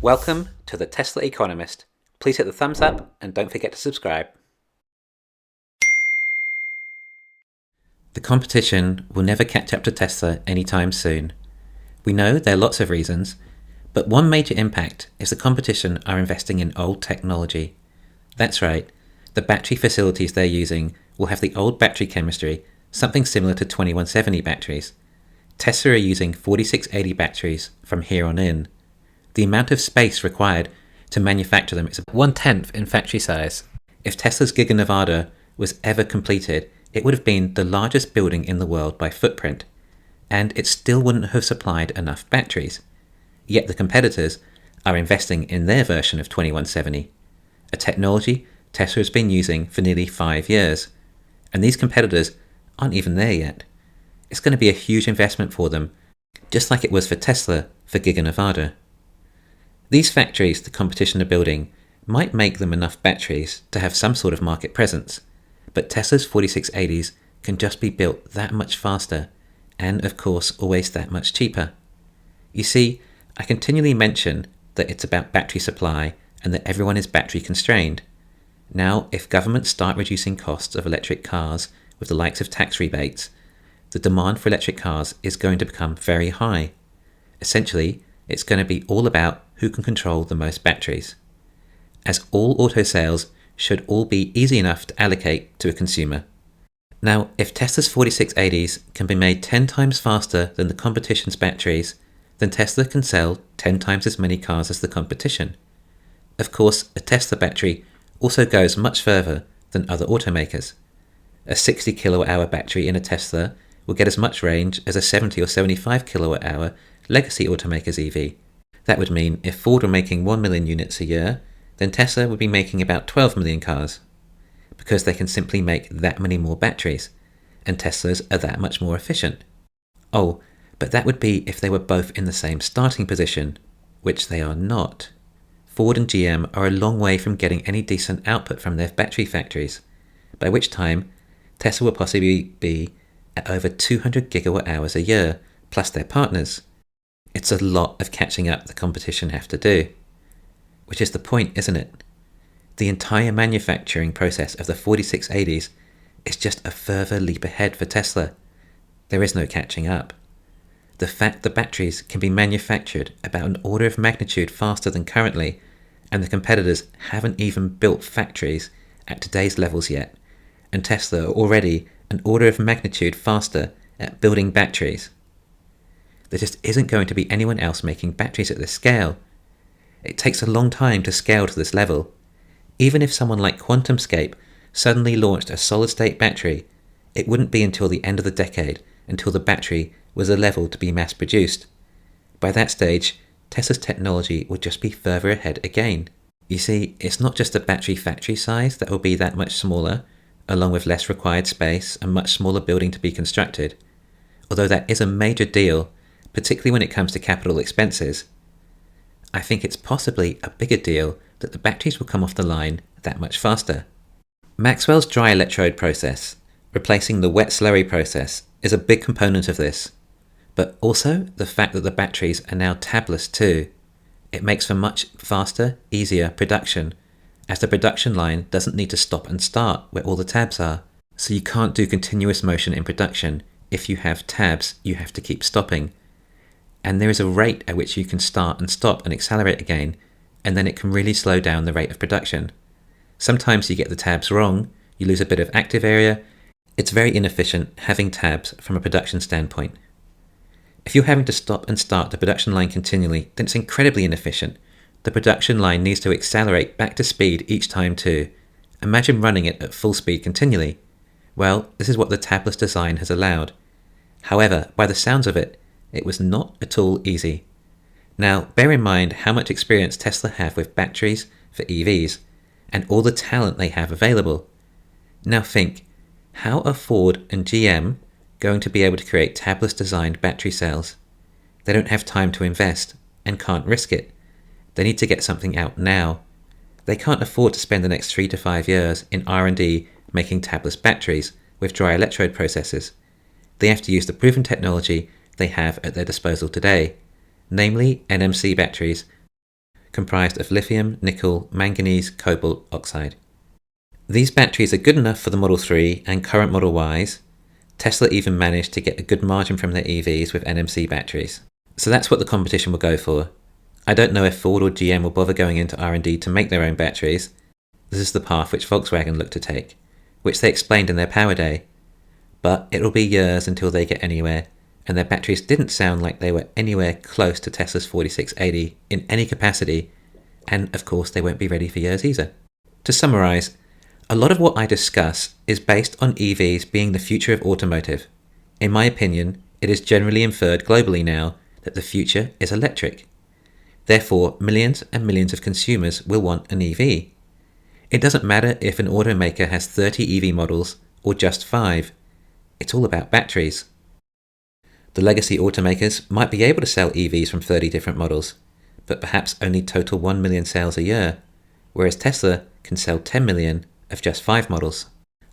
Welcome to the Tesla Economist. Please hit the thumbs up and don't forget to subscribe. The competition will never catch up to Tesla anytime soon. We know there are lots of reasons, but one major impact is the competition are investing in old technology. That's right, the battery facilities they're using will have the old battery chemistry, something similar to 2170 batteries. Tesla are using 4680 batteries from here on in. The amount of space required to manufacture them is 1/10 in factory size. If Tesla's Giga Nevada was ever completed, it would have been the largest building in the world by footprint, and it still wouldn't have supplied enough batteries. Yet the competitors are investing in their version of 2170, a technology Tesla has been using for nearly 5 years, and these competitors aren't even there yet. It's going to be a huge investment for them, just like it was for Tesla for Giga Nevada. These factories the competition are building might make them enough batteries to have some sort of market presence, but Tesla's 4680s can just be built that much faster, and of course always that much cheaper. You see, I continually mention that it's about battery supply and that everyone is battery constrained. Now, if governments start reducing costs of electric cars with the likes of tax rebates, the demand for electric cars is going to become very high. Essentially, it's going to be all about who can control the most batteries, as all auto sales should all be easy enough to allocate to a consumer. Now, if Tesla's 4680s can be made 10 times faster than the competition's batteries, then Tesla can sell 10 times as many cars as the competition. Of course, a Tesla battery also goes much further than other automakers. A 60 kilowatt-hour battery in a Tesla will get as much range as a 70 or 75 kilowatt-hour legacy automaker's EV. That would mean if Ford were making 1 million units a year, then Tesla would be making about 12 million cars, because they can simply make that many more batteries, and Teslas are that much more efficient. Oh, but that would be if they were both in the same starting position, which they are not. Ford and GM are a long way from getting any decent output from their battery factories, by which time Tesla will possibly be at over 200 gigawatt hours a year, plus their partners. It's a lot of catching up the competition have to do. Which is the point, isn't it? The entire manufacturing process of the 4680s is just a further leap ahead for Tesla. There is no catching up. The fact the batteries can be manufactured about an order of magnitude faster than currently, and the competitors haven't even built factories at today's levels yet, and Tesla are already an order of magnitude faster at building batteries. There just isn't going to be anyone else making batteries at this scale. It takes a long time to scale to this level. Even if someone like QuantumScape suddenly launched a solid-state battery, it wouldn't be until the end of the decade until the battery was a level to be mass-produced. By that stage, Tesla's technology would just be further ahead again. You see, it's not just the battery factory size that will be that much smaller, along with less required space and much smaller building to be constructed. Although that is a major deal, particularly when it comes to capital expenses. I think it's possibly a bigger deal that the batteries will come off the line that much faster. Maxwell's dry electrode process, replacing the wet slurry process, is a big component of this, but also the fact that the batteries are now tabless too. It makes for much faster, easier production, as the production line doesn't need to stop and start where all the tabs are. So you can't do continuous motion in production. If you have tabs, you have to keep stopping. And there is a rate at which you can start and stop and accelerate again, and then it can really slow down the rate of production. Sometimes you get the tabs wrong, you lose a bit of active area. It's very inefficient having tabs from a production standpoint. If you're having to stop and start the production line continually, then it's incredibly inefficient. The production line needs to accelerate back to speed each time too. Imagine running it at full speed continually. Well, this is what the tabless design has allowed. However, by the sounds of it, it was not at all easy. Now, bear in mind how much experience Tesla have with batteries for EVs, and all the talent they have available. Now think, how are Ford and GM going to be able to create tabless designed battery cells? They don't have time to invest, and can't risk it. They need to get something out now. They can't afford to spend the next 3 to 5 years in R&D making tabless batteries with dry electrode processes. They have to use the proven technology they have at their disposal today, namely NMC batteries, comprised of lithium, nickel, manganese, cobalt, oxide. These batteries are good enough for the Model 3 and current Model Ys. Tesla even managed to get a good margin from their EVs with NMC batteries. So that's what the competition will go for. I don't know if Ford or GM will bother going into R&D to make their own batteries. This is the path which Volkswagen looked to take, which they explained in their Power Day. But it'll be years until they get anywhere, and their batteries didn't sound like they were anywhere close to Tesla's 4680 in any capacity, and of course they won't be ready for years either. To summarise, a lot of what I discuss is based on EVs being the future of automotive. In my opinion, it is generally inferred globally now that the future is electric. Therefore, millions and millions of consumers will want an EV. It doesn't matter if an automaker has 30 EV models or just 5. It's all about batteries. The legacy automakers might be able to sell EVs from 30 different models, but perhaps only total 1 million sales a year, whereas Tesla can sell 10 million of just 5 models.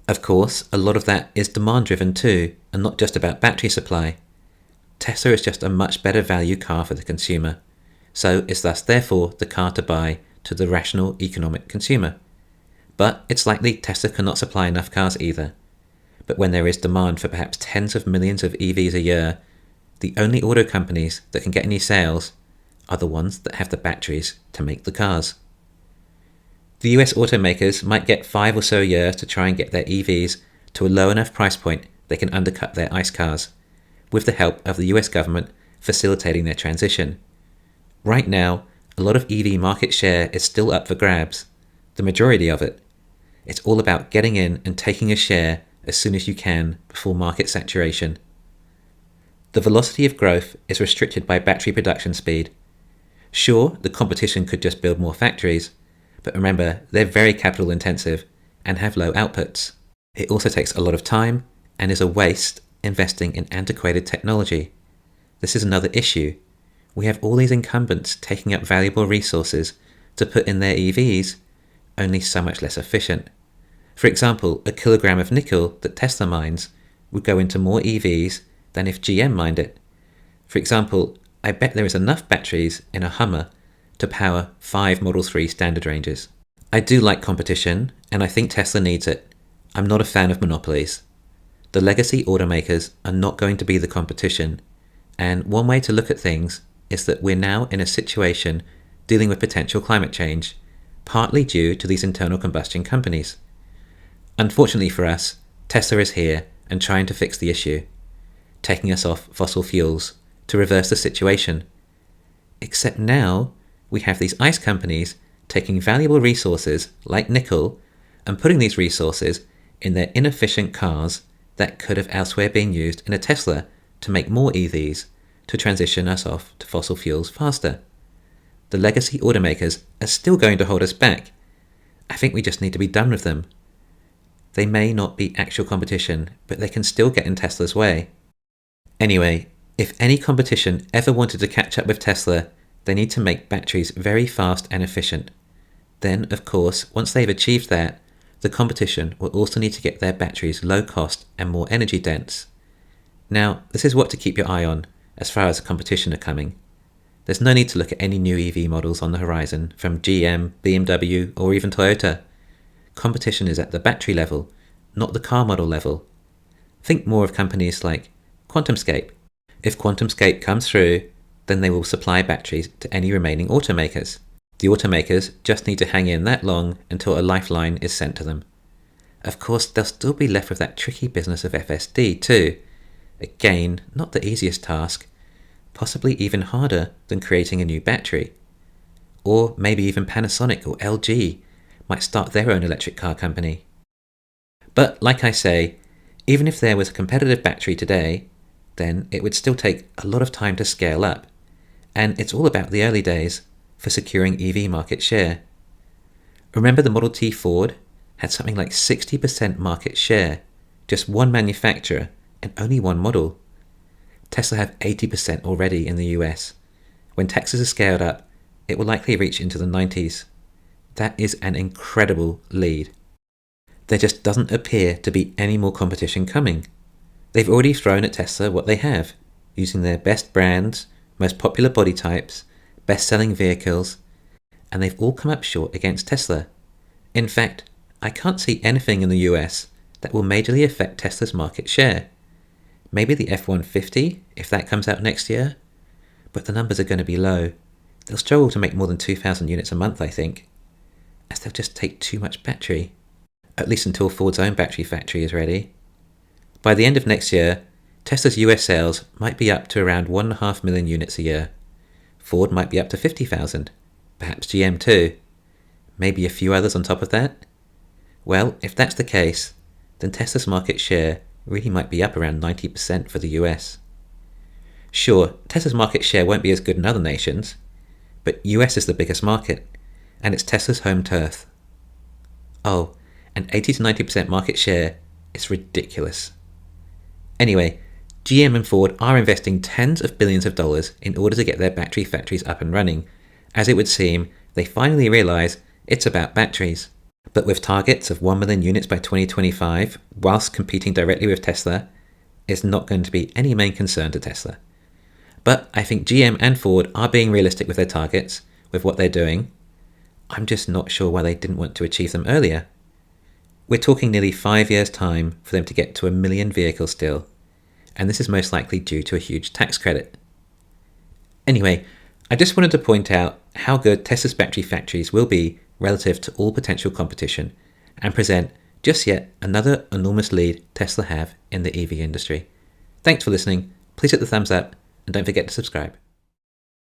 Of course, a lot of that is demand driven too, and not just about battery supply. Tesla is just a much better value car for the consumer, so it's thus therefore the car to buy to the rational economic consumer. But it's likely Tesla cannot supply enough cars either. But when there is demand for perhaps tens of millions of EVs a year, the only auto companies that can get any sales are the ones that have the batteries to make the cars. The US automakers might get 5 or so years to try and get their EVs to a low enough price point they can undercut their ICE cars, with the help of the US government facilitating their transition. Right now, a lot of EV market share is still up for grabs, the majority of it. It's all about getting in and taking a share as soon as you can before market saturation. The velocity of growth is restricted by battery production speed. Sure, the competition could just build more factories, but remember, they're very capital intensive and have low outputs. It also takes a lot of time and is a waste investing in antiquated technology. This is another issue. We have all these incumbents taking up valuable resources to put in their EVs, only so much less efficient. For example, a kilogram of nickel that Tesla mines would go into more EVs than if GM mined it. For example, I bet there is enough batteries in a Hummer to power 5 Model 3 standard ranges. I do like competition, and I think Tesla needs it. I'm not a fan of monopolies. The legacy automakers are not going to be the competition, and one way to look at things is that we're now in a situation dealing with potential climate change, partly due to these internal combustion companies. Unfortunately for us, Tesla is here and trying to fix the issue, taking us off fossil fuels to reverse the situation. Except now, we have these ICE companies taking valuable resources like nickel and putting these resources in their inefficient cars that could have elsewhere been used in a Tesla to make more EVs to transition us off to fossil fuels faster. The legacy automakers are still going to hold us back. I think we just need to be done with them. They may not be actual competition, but they can still get in Tesla's way. Anyway, if any competition ever wanted to catch up with Tesla, they need to make batteries very fast and efficient. Then, of course, once they've achieved that, the competition will also need to get their batteries low cost and more energy dense. Now, this is what to keep your eye on as far as the competition are coming. There's no need to look at any new EV models on the horizon from GM, BMW, or even Toyota. Competition is at the battery level, not the car model level. Think more of companies like QuantumScape. If QuantumScape comes through, then they will supply batteries to any remaining automakers. The automakers just need to hang in that long until a lifeline is sent to them. Of course, they'll still be left with that tricky business of FSD too. Again, not the easiest task, possibly even harder than creating a new battery. Or maybe even Panasonic or LG might start their own electric car company. But like I say, even if there was a competitive battery today, then it would still take a lot of time to scale up. And it's all about the early days for securing EV market share. Remember the Model T Ford had something like 60% market share, just one manufacturer and only one model. Tesla have 80% already in the US. When Texas is scaled up, it will likely reach into the 90s. That is an incredible lead. There just doesn't appear to be any more competition coming. They've already thrown at Tesla what they have, using their best brands, most popular body types, best-selling vehicles, and they've all come up short against Tesla. In fact, I can't see anything in the US that will majorly affect Tesla's market share. Maybe the F-150, if that comes out next year, but the numbers are going to be low. They'll struggle to make more than 2,000 units a month, I think, as they'll just take too much battery, at least until Ford's own battery factory is ready. By the end of next year, Tesla's US sales might be up to around 1.5 million units a year. Ford might be up to 50,000, perhaps GM too. Maybe a few others on top of that? Well, if that's the case, then Tesla's market share really might be up around 90% for the US. Sure, Tesla's market share won't be as good in other nations, but US is the biggest market, and it's Tesla's home turf. Oh, and 80 to 90% market share is ridiculous. Anyway, GM and Ford are investing tens of billions of dollars in order to get their battery factories up and running, as it would seem they finally realise it's about batteries. But with targets of 1 million units by 2025, whilst competing directly with Tesla, is not going to be any main concern to Tesla. But I think GM and Ford are being realistic with their targets, with what they're doing. I'm just not sure why they didn't want to achieve them earlier. We're talking nearly 5 years' time for them to get to 1 million vehicles still, and this is most likely due to a huge tax credit. Anyway, I just wanted to point out how good Tesla's battery factories will be relative to all potential competition, and present just yet another enormous lead Tesla have in the EV industry. Thanks for listening, please hit the thumbs up, and don't forget to subscribe.